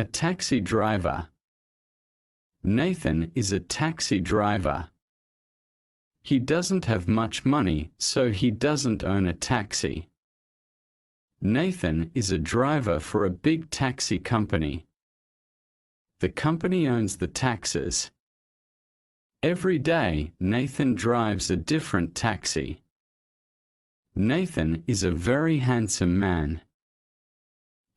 A taxi driver. Nathan is a taxi driver. He doesn't have much money, so he doesn't own a taxi. Nathan is a driver for a big taxi company. The company owns the taxis. Every day, Nathan drives a different taxi. Nathan is a very handsome man.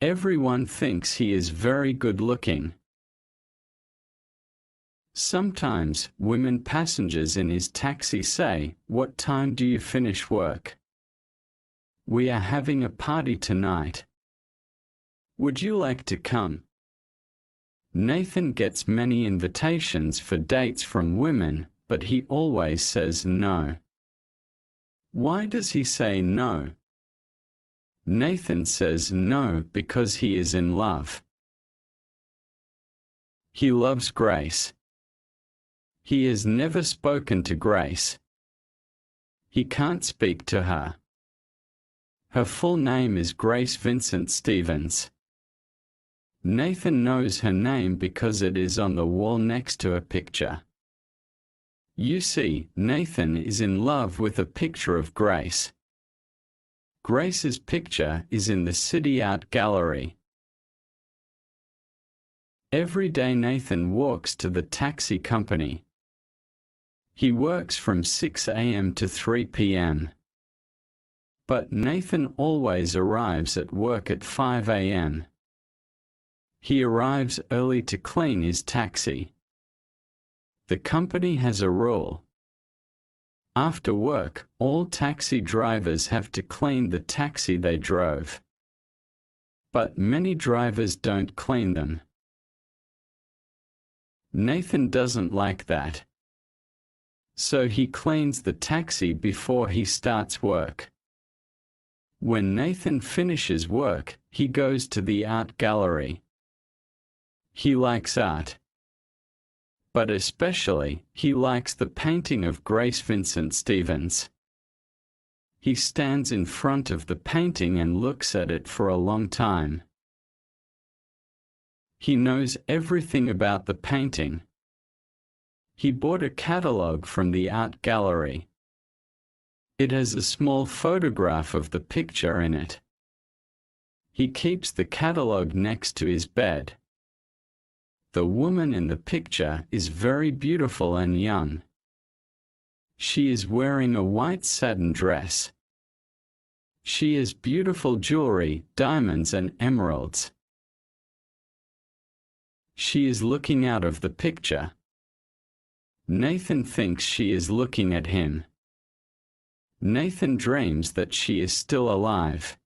Everyone thinks he is very good-looking. Sometimes, women passengers in his taxi say, "What time do you finish work? We are having a party tonight. Would you like to come?" Nathan gets many invitations for dates from women, but he always says no. Why does he say no? Nathan says no because he is in love. He loves Grace. He has never spoken to Grace. He can't speak to her. Her full name is Grace Vincent Stevens. Nathan knows her name because it is on the wall next to a picture. You see, Nathan is in love with a picture of Grace. Grace's picture is in the City Art Gallery. Every day Nathan walks to the taxi company. He works from 6 a.m. to 3 p.m. But Nathan always arrives at work at 5 a.m. He arrives early to clean his taxi. The company has a rule. After work, all taxi drivers have to clean the taxi they drove. But many drivers don't clean them. Nathan doesn't like that. So he cleans the taxi before he starts work. When Nathan finishes work, he goes to the art gallery. He likes art. But especially, he likes the painting of Grace Vincent Stevens. He stands in front of the painting and looks at it for a long time. He knows everything about the painting. He bought a catalogue from the art gallery. It has a small photograph of the picture in it. He keeps the catalogue next to his bed. The woman in the picture is very beautiful and young. She is wearing a white satin dress. She has beautiful jewelry, diamonds and emeralds. She is looking out of the picture. Nathan thinks she is looking at him. Nathan dreams that she is still alive.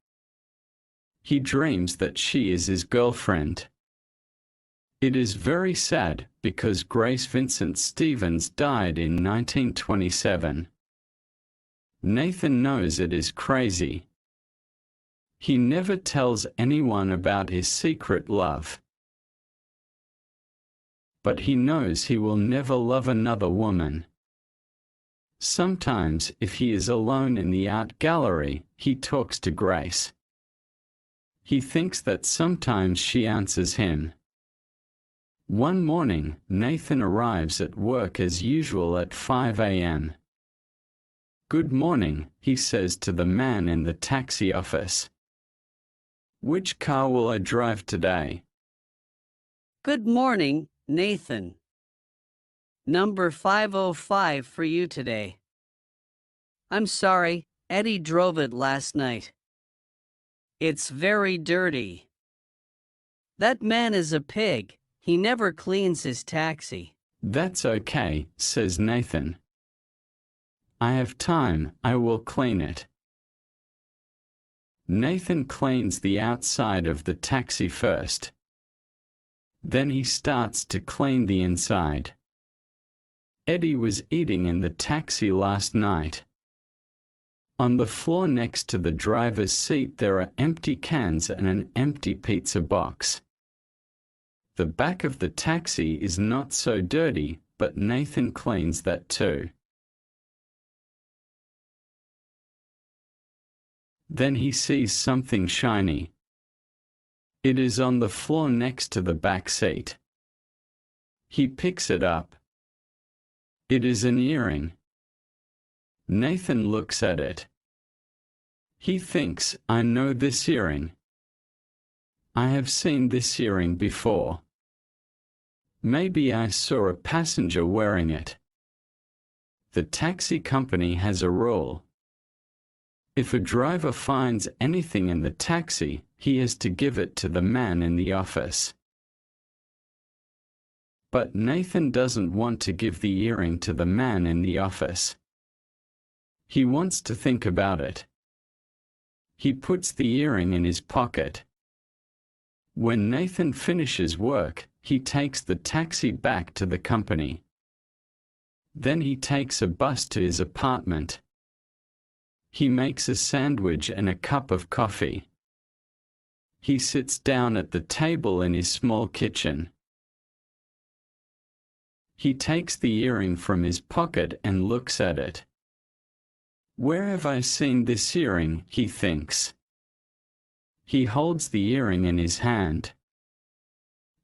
He dreams that she is his girlfriend. It is very sad because Grace Vincent Stevens died in 1927. Nathan knows it is crazy. He never tells anyone about his secret love. But he knows he will never love another woman. Sometimes, if he is alone in the art gallery, he talks to Grace. He thinks that sometimes she answers him. One morning, Nathan arrives at work as usual at 5 a.m. "Good morning," he says to the man in the taxi office. "Which car will I drive today?" Good morning, Nathan. Number 505 for you today. I'm sorry, Eddie drove it last night. It's very dirty. That man is a pig. He never cleans his taxi. "That's okay," says Nathan. "I have time, I will clean it." Nathan cleans the outside of the taxi first. Then he starts to clean the inside. Eddie was eating in the taxi last night. On the floor next to the driver's seat there are empty cans and an empty pizza box. The back of the taxi is not so dirty, but Nathan cleans that too. Then he sees something shiny. It is on the floor next to the back seat. He picks it up. It is an earring. Nathan looks at it. He thinks, I know this earring. I have seen this earring before. Maybe I saw a passenger wearing it. The taxi company has a rule. If a driver finds anything in the taxi, he has to give it to the man in the office. But Nathan doesn't want to give the earring to the man in the office. He wants to think about it. He puts the earring in his pocket. When Nathan finishes work, he takes the taxi back to the company. Then he takes a bus to his apartment. He makes a sandwich and a cup of coffee. He sits down at the table in his small kitchen. He takes the earring from his pocket and looks at it. Where have I seen this earring, he thinks. He holds the earring in his hand.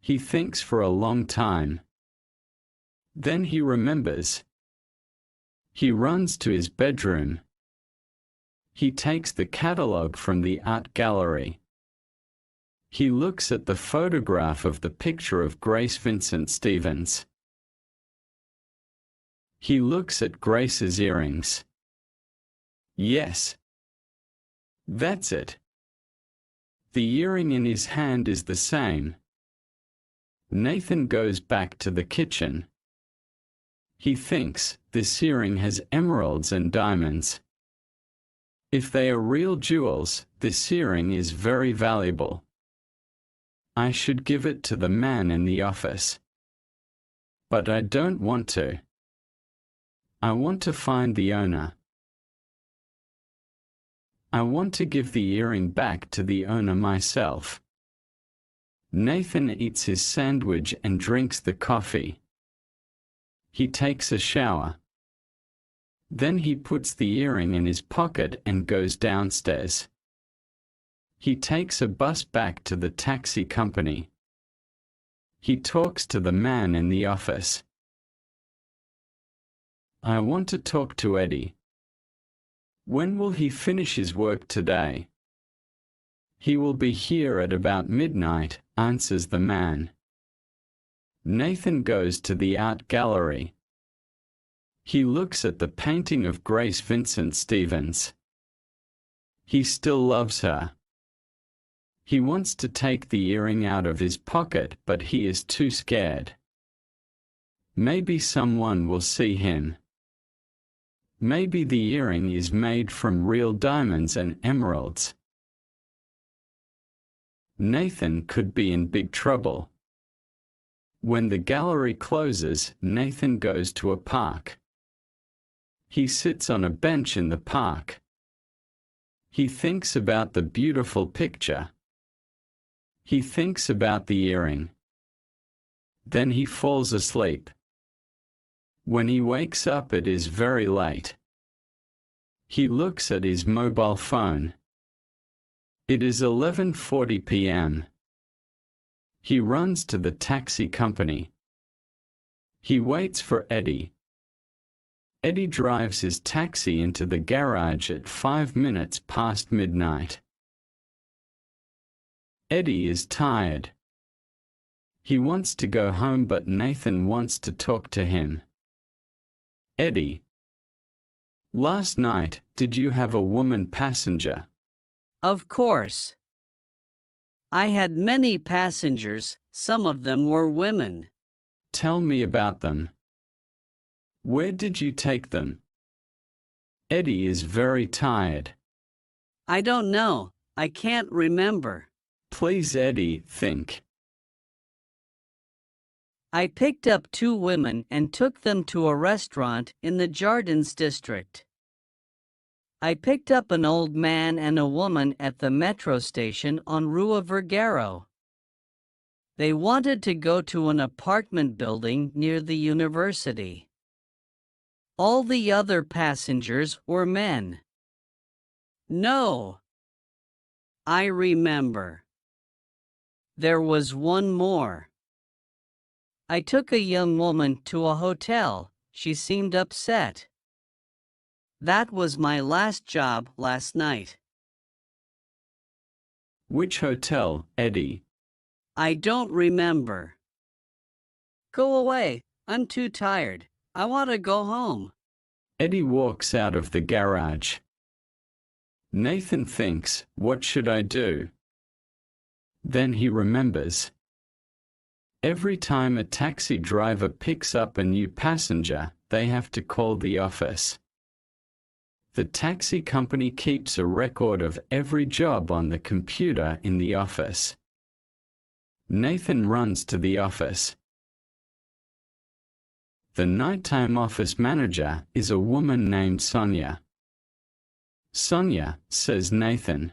He thinks for a long time. Then he remembers. He runs to his bedroom. He takes the catalogue from the art gallery. He looks at the photograph of the picture of Grace Vincent Stevens. He looks at Grace's earrings. Yes. That's it. The earring in his hand is the same. Nathan goes back to the kitchen. He thinks, this earring has emeralds and diamonds. If they are real jewels, this earring is very valuable. I should give it to the man in the office. But I don't want to. I want to find the owner. I want to give the earring back to the owner myself. Nathan eats his sandwich and drinks the coffee. He takes a shower. Then he puts the earring in his pocket and goes downstairs. He takes a bus back to the taxi company. He talks to the man in the office. I want to talk to Eddie. When will he finish his work today? He will be here at about midnight, answers the man. Nathan goes to the art gallery. He looks at the painting of Grace Vincent Stevens. He still loves her. He wants to take the earring out of his pocket, but he is too scared. Maybe someone will see him. Maybe the earring is made from real diamonds and emeralds. Nathan could be in big trouble. When the gallery closes, Nathan goes to a park. He sits on a bench in the park. He thinks about the beautiful picture. He thinks about the earring. Then he falls asleep. When he wakes up, it is very late. He looks at his mobile phone. It is 11:40 p.m. He runs to the taxi company. He waits for Eddie. Eddie drives his taxi into the garage at 5 minutes past midnight. Eddie is tired. He wants to go home, but Nathan wants to talk to him. Eddie, last night, did you have a woman passenger? Of course. I had many passengers, some of them were women. Tell me about them. Where did you take them? Eddie is very tired. I don't know, I can't remember. Please, Eddie, think. I picked up 2 women and took them to a restaurant in the Jardins district. I picked up an old man and a woman at the metro station on Rua Vergara. They wanted to go to an apartment building near the university. All the other passengers were men. No. I remember. There was one more. I took a young woman to a hotel. She seemed upset. That was my last job last night. Which hotel, Eddie? I don't remember. Go away. I'm too tired. I want to go home. Eddie walks out of the garage. Nathan thinks, what should I do? Then he remembers. Every time a taxi driver picks up a new passenger, they have to call the office. The taxi company keeps a record of every job on the computer in the office. Nathan runs to the office. The nighttime office manager is a woman named Sonia. Sonia, says Nathan.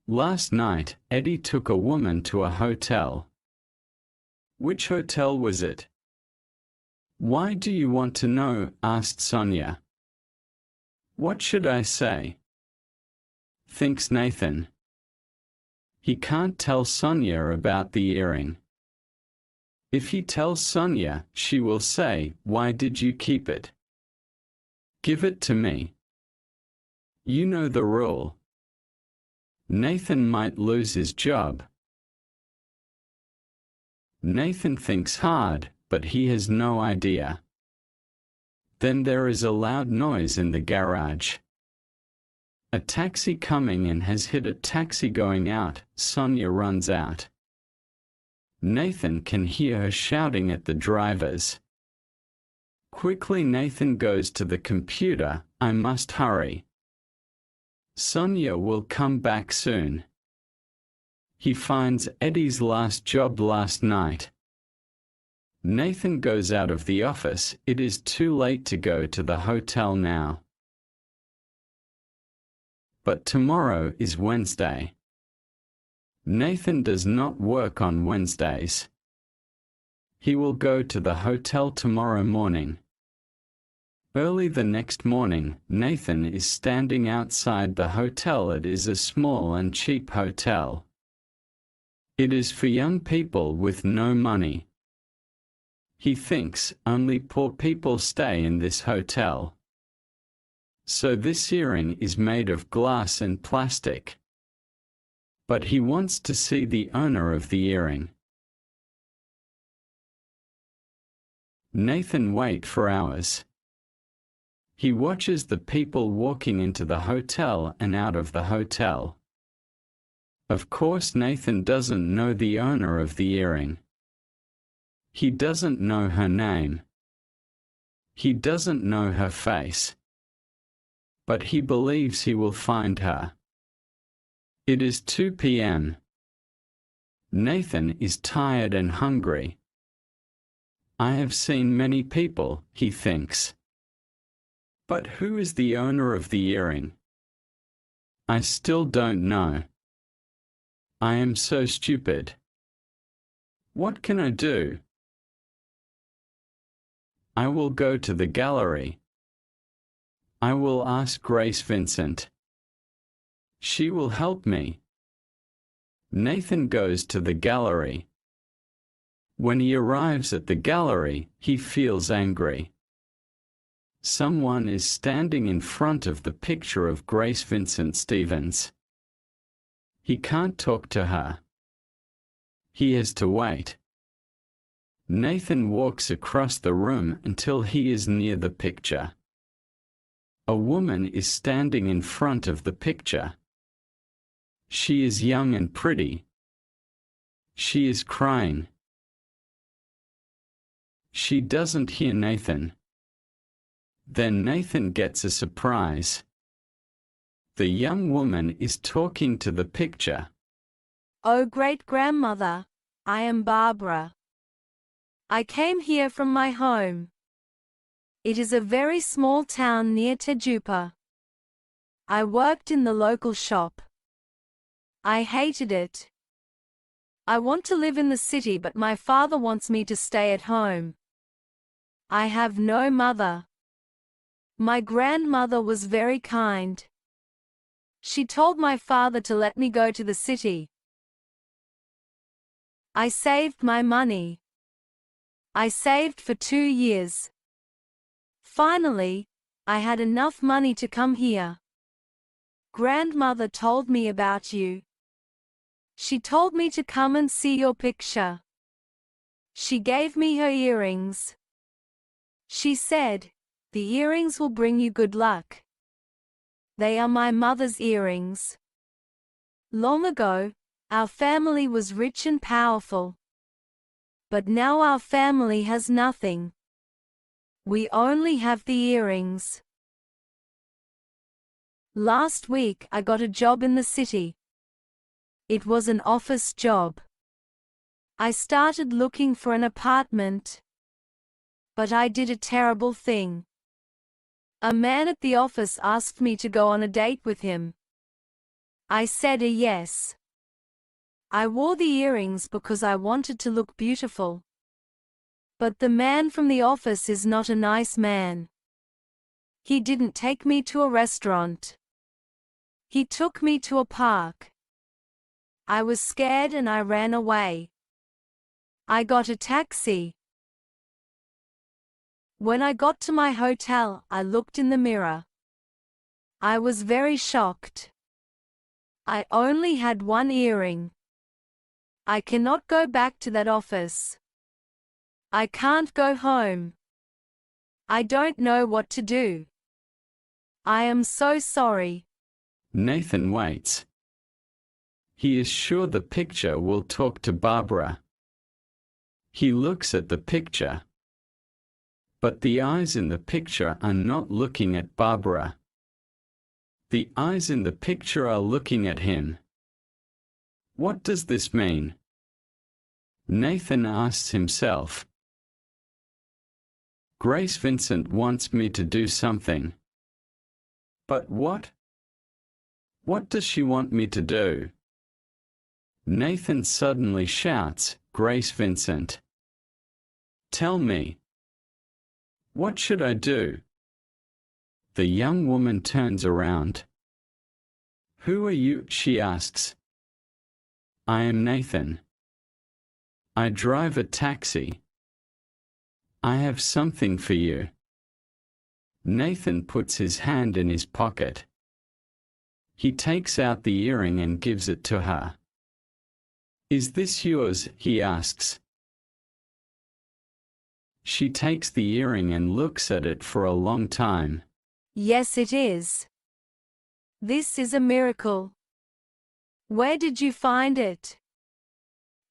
Last night, Eddie took a woman to a hotel. Which hotel was it? Why do you want to know? Asked Sonia. What should I say? Thinks Nathan. He can't tell Sonia about the earring. If he tells Sonia, she will say, why did you keep it? Give it to me. You know the rule. Nathan might lose his job. Nathan thinks hard, but he has no idea. Then there is a loud noise in the garage. A taxi coming in has hit a taxi going out. Sonia runs out. Nathan can hear her shouting at the drivers. Quickly Nathan goes to the computer. I must hurry. Sonia will come back soon. He finds Eddie's last job last night. Nathan goes out of the office. It is too late to go to the hotel now. But tomorrow is Wednesday. Nathan does not work on Wednesdays. He will go to the hotel tomorrow morning. Early the next morning, Nathan is standing outside the hotel. It is a small and cheap hotel. It is for young people with no money. He thinks only poor people stay in this hotel. So this earring is made of glass and plastic. But he wants to see the owner of the earring. Nathan waits for hours. He watches the people walking into the hotel and out of the hotel. Of course, Nathan doesn't know the owner of the earring. He doesn't know her name. He doesn't know her face. But he believes he will find her. It is 2 p.m. Nathan is tired and hungry. I have seen many people, he thinks. But who is the owner of the earring? I still don't know. I am so stupid. What can I do? I will go to the gallery. I will ask Grace Vincent. She will help me. Nathan goes to the gallery. When he arrives at the gallery, he feels angry. Someone is standing in front of the picture of Grace Vincent Stevens. He can't talk to her. He has to wait. Nathan walks across the room until he is near the picture. A woman is standing in front of the picture. She is young and pretty. She is crying. She doesn't hear Nathan. Then Nathan gets a surprise. The young woman is talking to the picture. Oh, great-grandmother, I am Barbara. I came here from my home. It is a very small town near Tejupa. I worked in the local shop. I hated it. I want to live in the city, but my father wants me to stay at home. I have no mother. My grandmother was very kind. She told my father to let me go to the city. I saved my money. I saved for 2 years. Finally, I had enough money to come here. Grandmother told me about you. She told me to come and see your picture. She gave me her earrings. She said, "The earrings will bring you good luck." They are my mother's earrings. Long ago, our family was rich and powerful. But now our family has nothing. We only have the earrings. Last week I got a job in the city. It was an office job. I started looking for an apartment. But I did a terrible thing. A man at the office asked me to go on a date with him. I said a yes. I wore the earrings because I wanted to look beautiful. But the man from the office is not a nice man. He didn't take me to a restaurant. He took me to a park. I was scared and I ran away. I got a taxi. When I got to my hotel, I looked in the mirror. I was very shocked. I only had one earring. I cannot go back to that office. I can't go home. I don't know what to do. I am so sorry. Nathan waits. He is sure the picture will talk to Barbara. He looks at the picture. But the eyes in the picture are not looking at Barbara. The eyes in the picture are looking at him. What does this mean? Nathan asks himself. Grace Vincent wants me to do something. But what? What does she want me to do? Nathan suddenly shouts, "Grace Vincent! Tell me. What should I do?" The young woman turns around. "Who are you?" she asks. "I am Nathan. I drive a taxi. I have something for you." Nathan puts his hand in his pocket. He takes out the earring and gives it to her. "Is this yours?" he asks. She takes the earring and looks at it for a long time. Yes, it is. This is a miracle. Where did you find it?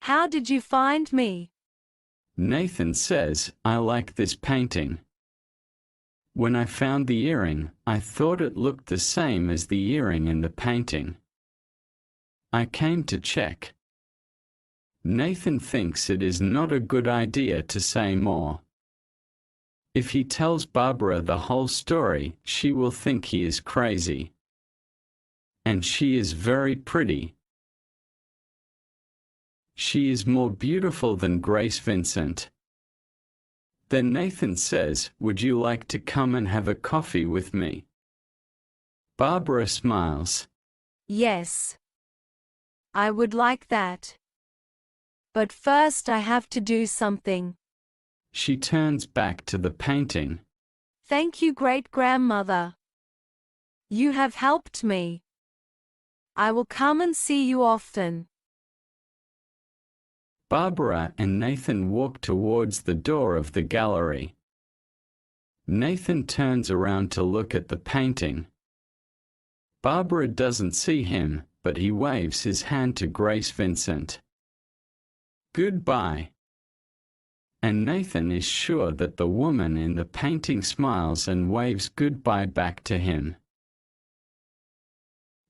How did you find me? Nathan says, "I like this painting. When I found the earring, I thought it looked the same as the earring in the painting. I came to check." Nathan thinks it is not a good idea to say more. If he tells Barbara the whole story, she will think he is crazy. And she is very pretty. She is more beautiful than Grace Vincent. Then Nathan says, "Would you like to come and have a coffee with me?" Barbara smiles. Yes. I would like that. But first I have to do something. She turns back to the painting. Thank you, great-grandmother. You have helped me. I will come and see you often. Barbara and Nathan walk towards the door of the gallery. Nathan turns around to look at the painting. Barbara doesn't see him, but he waves his hand to Grace Vincent. "Goodbye." And Nathan is sure that the woman in the painting smiles and waves goodbye back to him.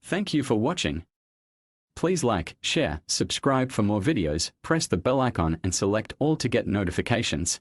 Thank you for watching. Please like, share, subscribe for more videos, press the bell icon and select all to get notifications.